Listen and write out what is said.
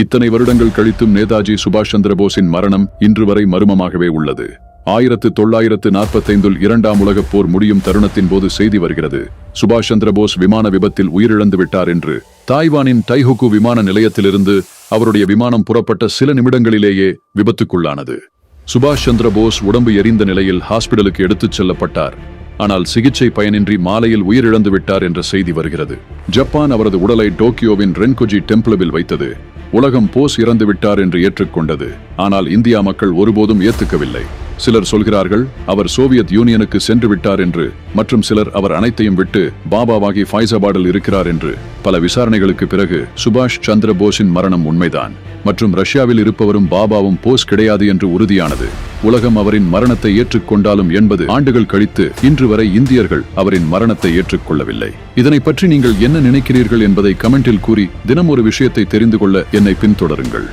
இத்தனை வருடங்கள் கழித்தும் நேதாஜி சுபாஷ் சந்திர போஸின் மரணம் இன்று வரை மர்மமாகவே உள்ளது. 1945 இரண்டாம் உலகப் போர் முடியும் தருணத்தின் போது செய்தி வருகிறது, சுபாஷ் சந்திர போஸ் விமான விபத்தில் உயிரிழந்து விட்டார் என்று. தாய்வானின் டைஹுகு விமான நிலையத்திலிருந்து அவருடைய விமானம் புறப்பட்ட சில நிமிடங்களிலேயே விபத்துக்குள்ளானது. சுபாஷ் சந்திர போஸ் உடம்பு எரிந்த நிலையில் ஹாஸ்பிடலுக்கு எடுத்துச் செல்லப்பட்டார். ஆனால் சிகிச்சை பயனின்றி மாலையில் உயிரிழந்து விட்டார் என்ற செய்தி வருகிறது. ஜப்பான் அவரது உடலை டோக்கியோவின் ரென்குஜி டெம்பிளில் வைத்தது. உலகம் போஸ் இறந்து விட்டார் என்று ஏற்றுக்கொண்டது. ஆனால் இந்தியா மக்கள் ஒருபோதும் ஏத்துக்கவில்லை. சிலர் சொல்கிறார்கள் அவர் சோவியத் யூனியனுக்கு சென்று விட்டார் என்று, மற்றும் சிலர் அவர் அனைத்தையும் விட்டு பாபாவாகி ஃபைசாபாடில் இருக்கிறார் என்று. பல விசாரணைகளுக்கு பிறகு சுபாஷ் சந்திர போஸின் மரணம் உண்மைதான், மற்றும் ரஷ்யாவில் இருப்பவரும் பாபாவும் போஸ் கிடையாது என்று உறுதியானது. உலகம் அவரின் மரணத்தை ஏற்றுக்கொண்டாலும் 80 ஆண்டுகள் கழித்து இன்று வரை இந்தியர்கள் அவரின் மரணத்தை ஏற்றுக்கொள்ளவில்லை. இதனை பற்றி நீங்கள் என்ன நினைக்கிறீர்கள் என்பதை கமெண்டில் கூறி தினம் ஒரு விஷயத்தை தெரிந்து கொள்ள என்னை பின்தொடருங்கள்.